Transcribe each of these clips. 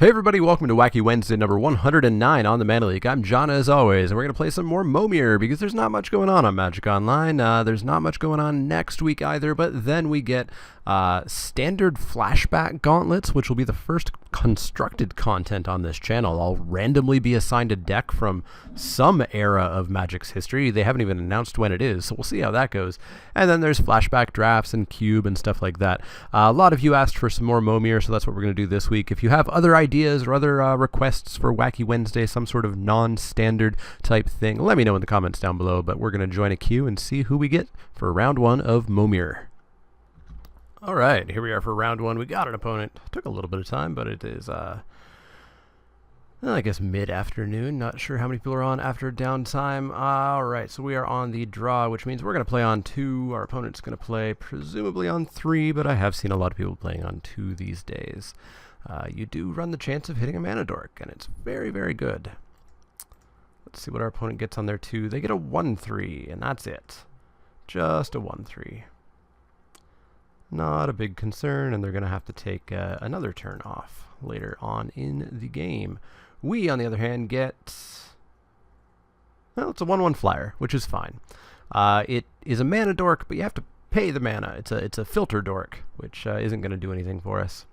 Hey everybody, welcome to Wacky Wednesday number 109 on the Mana Leek. I'm John as always, and we're going to play some more Momir because there's not much going on Magic Online. There's not much going on next week either, but then we get standard flashback gauntlets, which will be the first constructed content on this channel. I'll randomly be assigned a deck from some era of Magic's history. They haven't even announced when it is, so we'll see how that goes. And then there's flashback drafts and cube and stuff like that. A lot of you asked for some more Momir, so that's what we're going to do this week. If you have other ideas or other requests for Wacky Wednesday, some sort of non-standard type thing, let me know in the comments down below, but we're going to join a queue and see who we get for round one of Momir. Alright, here we are for round one. We got an opponent. Took a little bit of time, but it is, I guess mid-afternoon. Not sure how many people are on after downtime. Alright, so we are on the draw, which means we're going to play on 2. Our opponent's going to play presumably on 3, but I have seen a lot of people playing on 2 these days. You do run the chance of hitting a mana dork, and it's very, very good. Let's see what our opponent gets on their 2. They get a 1-3, and that's it. Just a 1-3. Not a big concern, and they're going to have to take another turn off later on in the game. We, on the other hand, get... well, it's a 1-1 flyer, which is fine. It is a mana dork, but you have to pay the mana. It's a filter dork, which isn't going to do anything for us.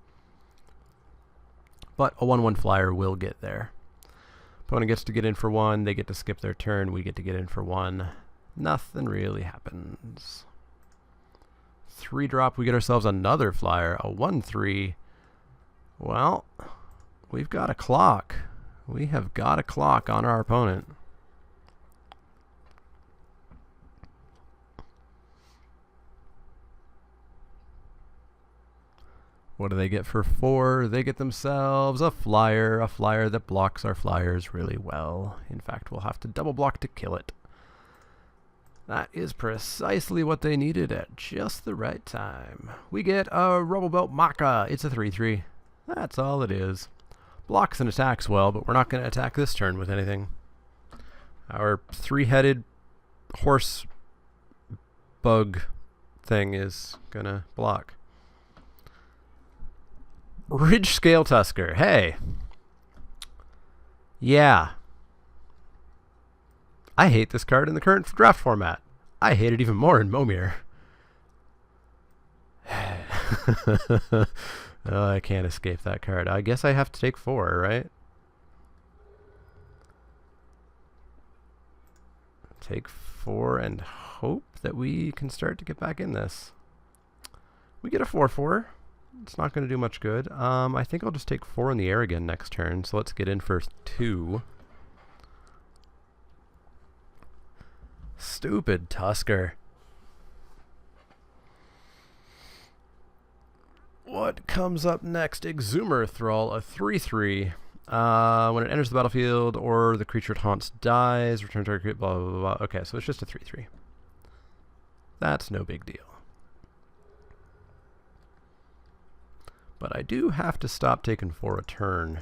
But a 1-1 flyer will get there. Opponent gets to get in for 1, they get to skip their turn, we get to get in for 1. Nothing really happens. 3-drop, we get ourselves another flyer, a 1-3. Well, we've got a clock. We have got a clock on our opponent. What do they get for 4? They get themselves a flyer that blocks our flyers really well. In fact, we'll have to double block to kill it. That is precisely what they needed at just the right time. We get a Rubble Belt Maca. It's a 3-3. That's all it is. Blocks and attacks well, but we're not going to attack this turn with anything. Our 3-headed horse bug thing is going to block. Ridge Scale Tusker. Hey. Yeah. I hate this card in the current draft format. I hate it even more in Momir. Oh, I can't escape that card. I guess I have to take 4, right? Take 4 and hope that we can start to get back in this. We get a 4-4. It's not going to do much good. I think I'll just take 4 in the air again next turn. So let's get in for 2. Stupid Tusker. What comes up next? Exhumer Thrall, a 3-3. When it enters the battlefield or the creature it haunts dies, return target, blah, blah, blah, blah. Okay, so it's just a 3-3. That's no big deal. But I do have to stop taking 4 a turn.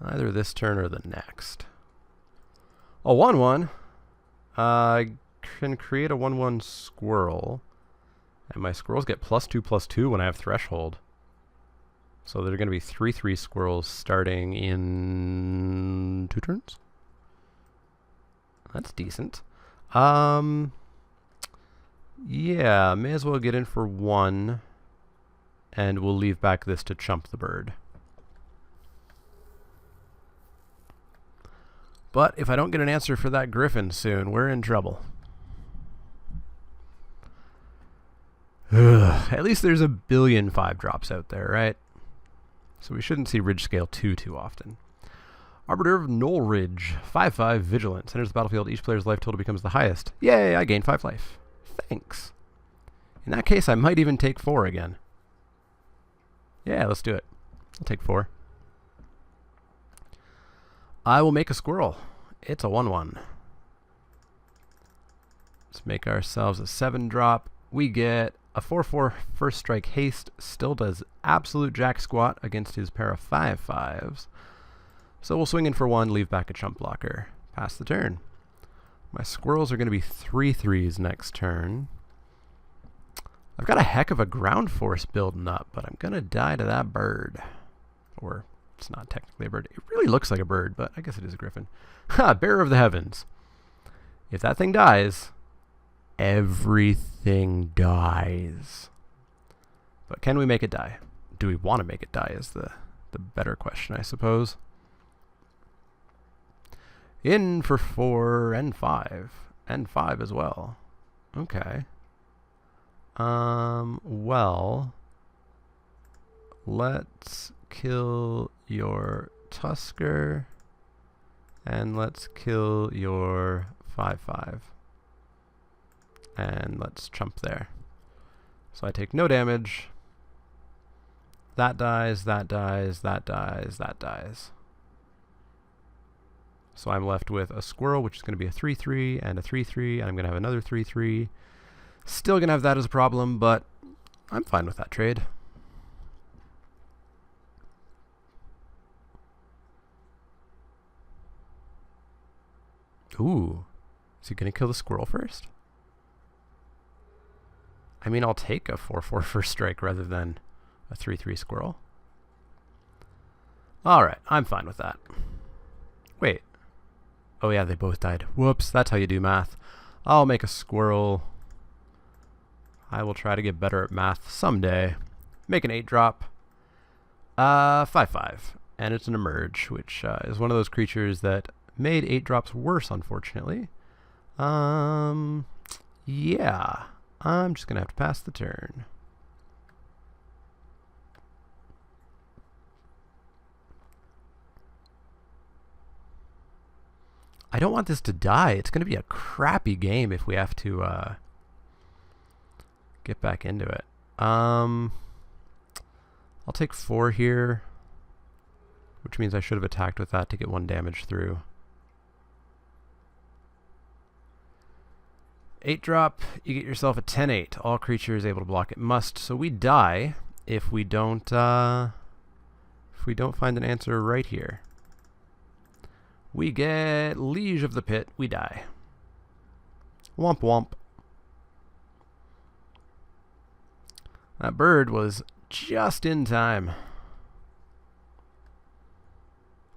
Either this turn or the next. A 1-1. I can create a 1-1 squirrel. And my squirrels get +2/+2 when I have threshold. So they're going to be 3-3 squirrels starting in 2 turns. That's decent. Yeah, may as well get in for 1. And we'll leave back this to chump the bird. But if I don't get an answer for that griffin soon, we're in trouble. At least there's a billion 5-drops out there, right? So we shouldn't see Ridge Scale too often. Arbiter of Knoll Ridge, 5/5 Vigilance. Enters the battlefield, each player's life total becomes the highest. Yay, I gain 5 life. Thanks. In that case, I might even take 4 again. Yeah, let's do it. I'll take 4. I will make a squirrel. It's a 1-1. Let's make ourselves a 7-drop. We get a 4/4 first strike haste. Still does absolute jack squat against his pair of 5/5s. So we'll swing in for 1, leave back a chump blocker. Pass the turn. My squirrels are going to be 3/3s next turn. I've got a heck of a ground force building up, but I'm going to die to that bird. Or It's not technically a bird. It really looks like a bird, but I guess it is a griffin. Ha! Bearer of the heavens. If that thing dies, everything dies. But can we make it die? Do we want to make it die is the better question, I suppose. In for 4 and 5. And 5 as well. Okay. Well, let's kill your Tusker, and let's kill your 5/5, and let's chump there. So I take no damage. That dies, that dies, that dies, that dies. So I'm left with a squirrel, which is going to be a 3/3 and a 3/3, and I'm going to have another 3/3. Still going to have that as a problem, but I'm fine with that trade. Ooh. Is he going to kill the squirrel first? I mean, I'll take a 4/4 first strike rather than a 3/3 squirrel. Alright, I'm fine with that. Wait. Oh yeah, they both died. Whoops, that's how you do math. I'll make a squirrel. I will try to get better at math someday. Make an 8-drop. 5/5. And it's an emerge, which is one of those creatures that made 8 drops worse, unfortunately. Yeah. I'm just going to have to pass the turn. I don't want this to die. It's going to be a crappy game if we have to get back into it. I'll take 4 here, which means I should have attacked with that to get 1 damage through. 8-drop, you get yourself a 10/8. All creatures able to block it must. So we die if we don't find an answer right here. We get Liege of the Pit. We die. Womp womp. That bird was just in time.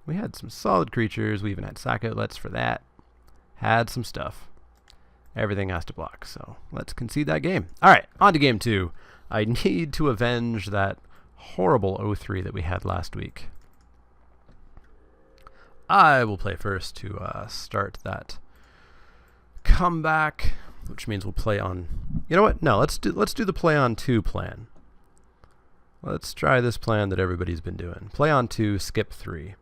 We had some solid creatures. We even had sack outlets for that. Had some stuff. Everything has to block, so let's concede that game. Alright, on to game 2. I need to avenge that horrible 0-3 that we had last week. I will play first to start that comeback, which means we'll play on... You know what? No, let's do the play on 2 plan. Let's try this plan that everybody's been doing. Play on 2, skip 3.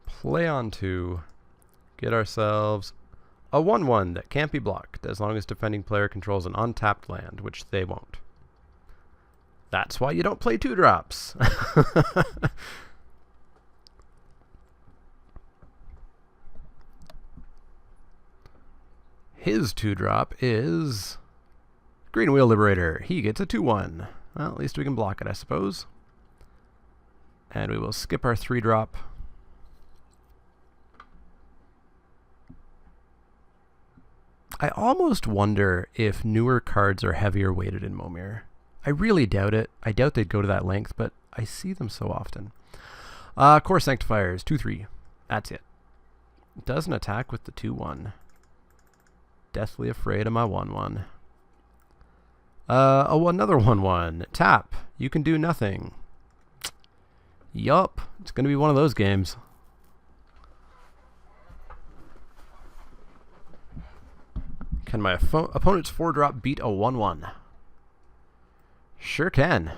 Play on 2, get ourselves a 1/1 that can't be blocked as long as defending player controls an untapped land, which they won't. That's why you don't play 2-drops. His 2-drop is Green Wheel Liberator. He gets a 2/1. Well, at least we can block it, I suppose. And we will skip our 3-drop. I almost wonder if newer cards are heavier weighted in Momir. I really doubt it. I doubt they'd go to that length, but I see them so often. Core Sanctifiers, 2/3. That's it. Doesn't attack with the 2/1. Deathly afraid of my 1/1. Oh, another 1/1. Tap. You can do nothing. Yup. It's going to be one of those games. Can my opponent's 4-drop beat a 1/1? Sure can.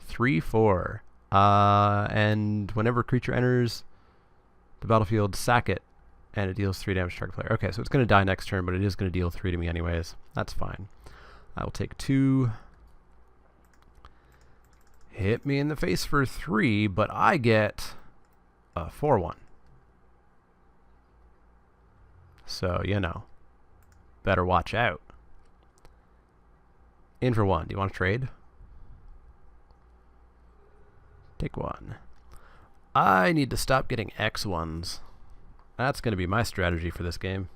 3/4. And whenever a creature enters the battlefield, sack it, and it deals 3 damage to target player. Okay, so it's going to die next turn, but it is going to deal 3 to me anyways. That's fine. I will take 2. Hit me in the face for 3, but I get a 4/1. So, you know. Better watch out. In for 1. Do you want to trade? Take 1. I need to stop getting X1s. That's going to be my strategy for this game.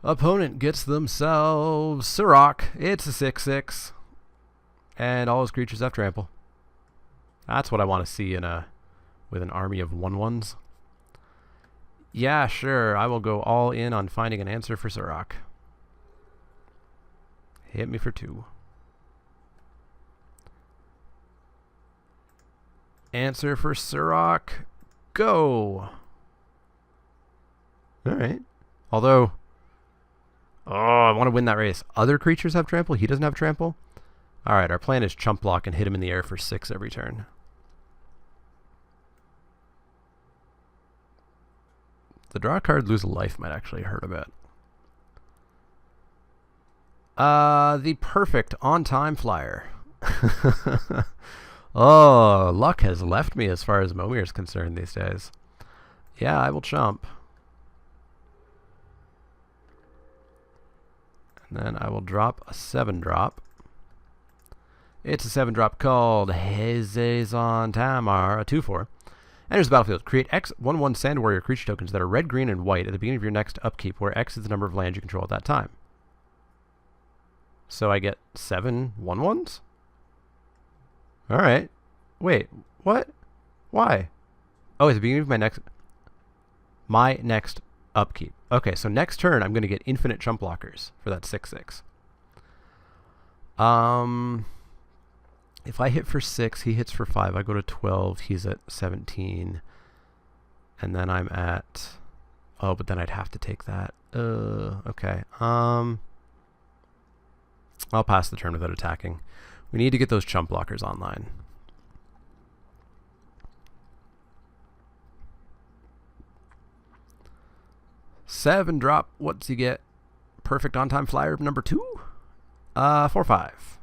Opponent gets themselves Sirach. It's a 6/6. And all his creatures have trample. That's what I want to see with an army of 1/1s. Yeah, sure. I will go all in on finding an answer for Sirach. Hit me for 2. Answer for Sirach. Go. Alright. Although, I want to win that race. Other creatures have trample. He doesn't have trample. Alright, our plan is chump block and hit him in the air for 6 every turn. The draw card, lose a life might actually hurt a bit. The perfect on-time flyer. Oh, luck has left me as far as Momir is concerned these days. Yeah, I will chump. And then I will drop a 7-drop. It's a 7-drop called Hezezon Tamar, a 2/4. Enters the battlefield. Create X 1/1 Sand Warrior creature tokens that are red, green, and white at the beginning of your next upkeep, where X is the number of lands you control at that time. So I get 7 1/1s? Alright. Wait, what? Why? Oh, at the beginning of my next upkeep. Okay, so next turn I'm going to get infinite chump blockers for that 6/6. If I hit for 6, he hits for 5. I go to 12, he's at 17. And then I'm at... Oh, but then I'd have to take that. Okay. I'll pass the turn without attacking. We need to get those chump blockers online. Seven drop. What's he get? Perfect on-time flyer number 2? 4/5.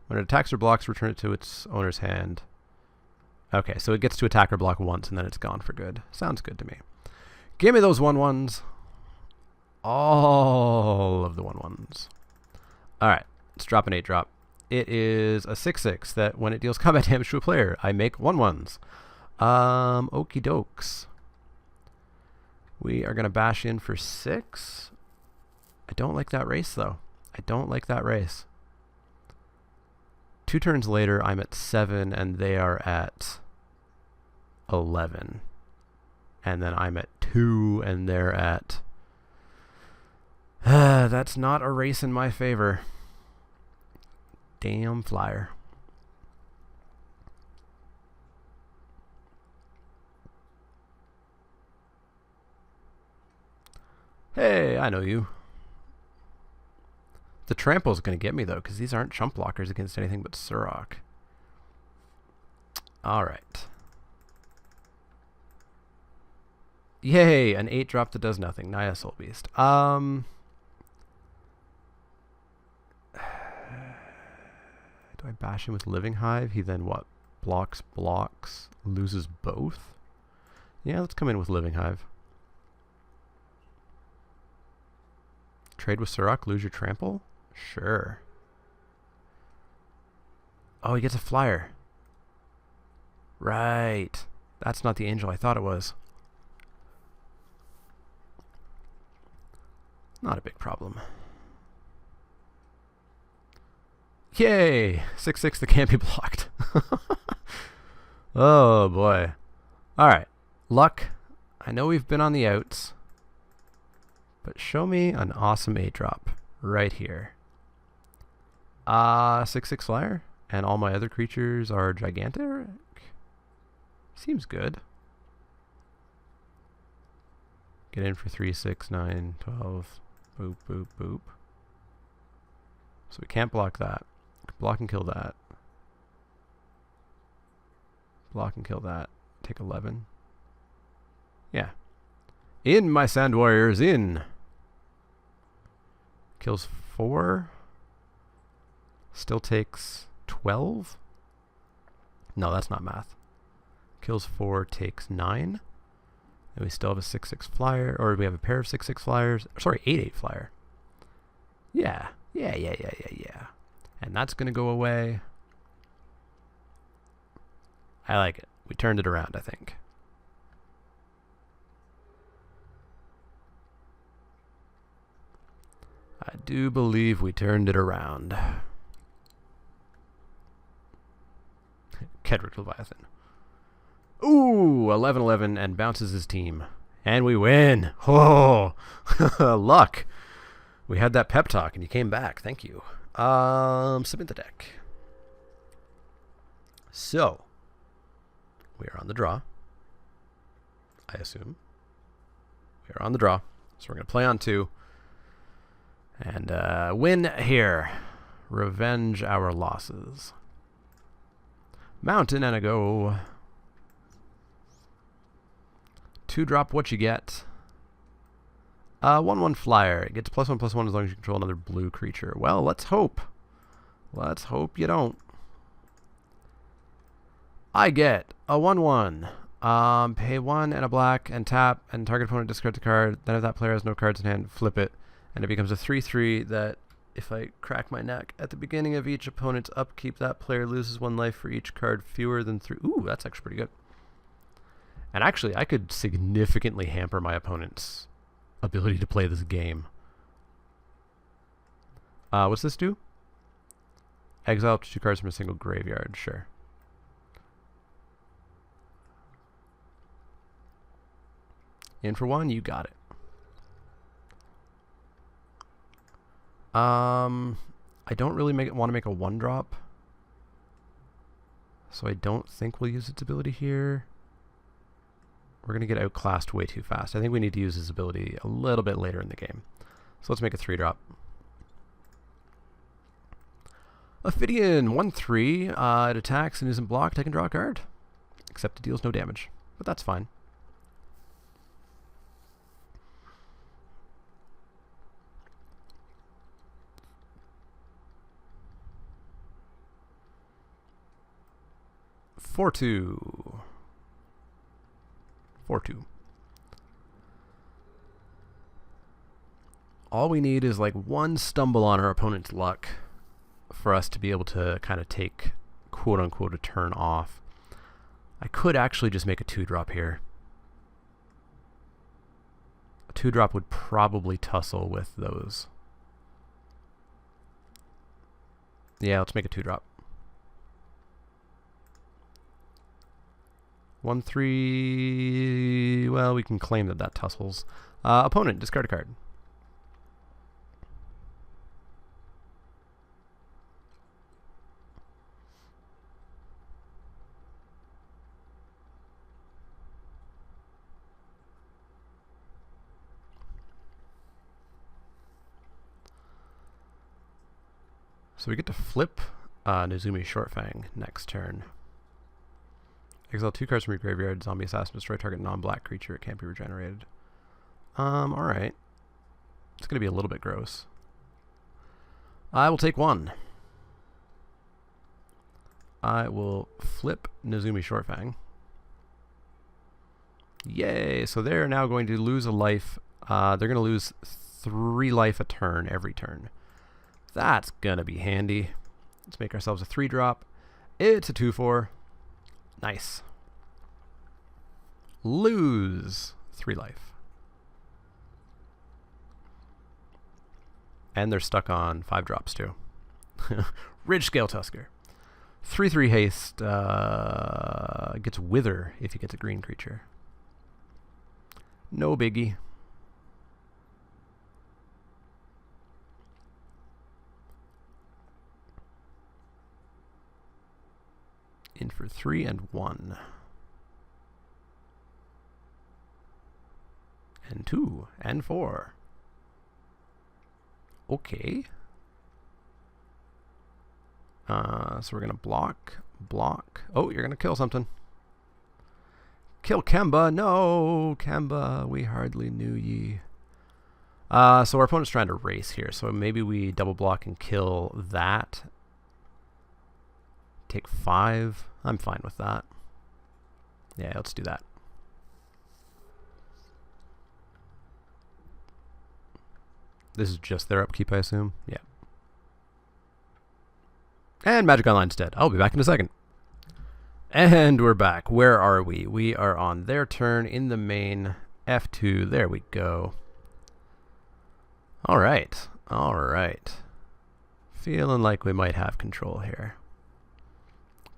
When it attacks or blocks, return it to its owner's hand. Okay, so it gets to attack or block once, and then it's gone for good. Sounds good to me. Give me those 1/1s. All of the 1/1s. Alright, let's drop an 8-drop. It is a 6/6 that when it deals combat damage to a player, I make 1/1s. Okie dokes. We are going to bash in for 6. I don't like that race, though. I don't like that race. 2 turns later, I'm at 7, and they are at 11. And then I'm at 2, and they're at... That's not a race in my favor. Damn flyer. Hey, I know you. The trample's going to get me, though, because these aren't chump blockers against anything but Sirach. Alright. Yay, an 8-drop that does nothing. Naya Soul Beast. Do I bash him with Living Hive? He then what? Blocks, loses both? Yeah, let's come in with Living Hive. Trade with Sirach, lose your trample? Sure. Oh, he gets a flyer. Right. That's not the angel I thought it was. Not a big problem. Yay! 6/6 that can't be blocked. Oh, boy. Alright. Luck. I know we've been on the outs. But show me an awesome 8-drop right here. 6/6 flyer. And all my other creatures are gigantic. Seems good. Get in for 3, 6, 9, 12. Boop, boop, boop. So we can't block that. Block and kill that. Block and kill that. Take 11. Yeah. In, my Sand Warriors, in! Kills 4. Still takes 12? No, that's not math. Kills 4, takes 9. And we still have a 6/6 flyer, or we have a pair of 6/6 flyers. Sorry, 8/8 flyer. Yeah. Yeah. And that's going to go away. I like it. We turned it around, I think. I do believe we turned it around. Kedrick Leviathan. Ooh, 11-11 and bounces his team. And we win. Oh, luck. We had that pep talk and you came back. Thank you. Submit the deck. So, we are on the draw. I assume. We are on the draw. So we're going to play on 2. And win here. Revenge our losses. Mountain and a go. 2-drop what you get. 1/1 flyer. It gets +1/+1 as long as you control another blue creature. Well, let's hope. Let's hope you don't. I get a 1/1. Pay 1 and a black and tap, and target opponent discards a card. Then if that player has no cards in hand, flip it. And it becomes a 3/3 that if I crack my neck at the beginning of each opponent's upkeep, that player loses 1 life for each card fewer than 3. Ooh, that's actually pretty good. And actually, I could significantly hamper my opponent's ability to play this game. What's this do? Exile up to 2 cards from a single graveyard. Sure. In for 1, you got it. I don't really want to make a 1-drop. So I don't think we'll use its ability here. We're going to get outclassed way too fast. I think we need to use his ability a little bit later in the game. So let's make a 3-drop. Ophidian, 1/3. It attacks and isn't blocked. I can draw a card. Except it deals no damage. But that's fine. Four two. All we need is like 1 stumble on our opponent's luck for us to be able to kind of take quote-unquote a turn off. I could actually just make a 2-drop here. A 2-drop would probably tussle with those. Yeah, let's make a 2-drop. 1/3. Well, we can claim that tussles. Opponent, discard a card. So we get to flip Nozumi Shortfang next turn. Exile 2 cards from your graveyard. Zombie assassin, destroy target non-black creature. It can't be regenerated. Alright. It's going to be a little bit gross. I will take 1. I will flip Nozumi Shortfang. Yay! So they're now going to lose a life. They're going to lose 3 life a turn every turn. That's going to be handy. Let's make ourselves a 3-drop. It's a 2/4. Nice. Lose 3 life. And they're stuck on 5 drops too. Ridge Scale Tusker. 3/3 haste. Gets Wither if he gets a green creature. No biggie. In for 3 and 1. And 2 and 4. Okay. So we're going to block. Oh, you're going to kill something. Kill Kemba. No, Kemba, we hardly knew ye. So our opponent's trying to race here. So maybe we double block and kill that. Take 5. I'm fine with that. Yeah, let's do that. This is just their upkeep, I assume? Yeah. And Magic Online's dead. I'll be back in a second. And we're back. Where are we? We are on their turn in the main. F2. There we go. Alright. Alright. Feeling like we might have control here.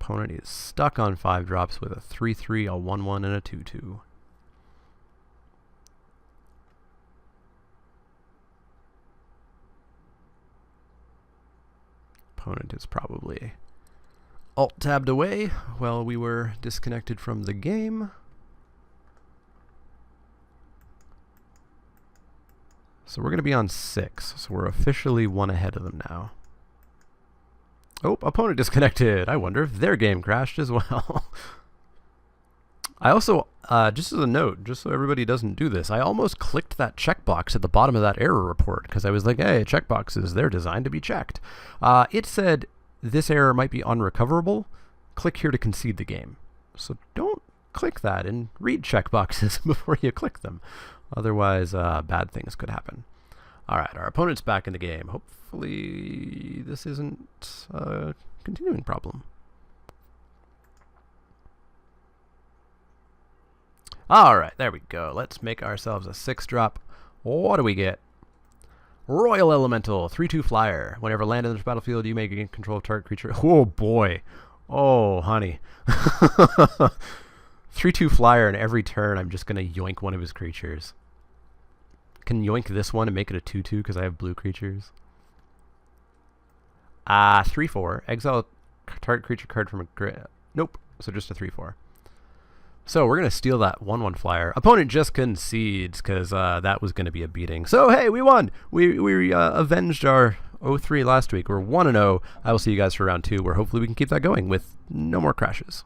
Opponent is stuck on 5 drops with a 3-3, a 1-1, and a 2-2. Opponent is probably alt-tabbed away while we were disconnected from the game. So we're going to be on 6, so we're officially 1 ahead of them now. Oh, opponent disconnected. I wonder if their game crashed as well. I also, just as a note, just so everybody doesn't do this, I almost clicked that checkbox at the bottom of that error report because I was like, hey, checkboxes, they're designed to be checked. It said this error might be unrecoverable. Click here to concede the game. So don't click that and read checkboxes before you click them. Otherwise, bad things could happen. All right, our opponent's back in the game. Hopefully this isn't a continuing problem. All right, there we go. Let's make ourselves a 6-drop. What do we get? Royal Elemental, 3/2 flyer. Whenever land in this battlefield, you may gain control of target creature. Oh boy. Oh, honey. 3/2 flyer, and every turn I'm just going to yoink one of his creatures. Can yoink this one and make it a 2/2 because I have blue creatures. 3/4. Exile target creature card from a grid. Nope. So just a 3/4. So we're going to steal that 1/1 flyer. Opponent just concedes because that was going to be a beating. So hey, we won. We avenged our 0-3 last week. We're 1-0. I will see you guys for round 2 where hopefully we can keep that going with no more crashes.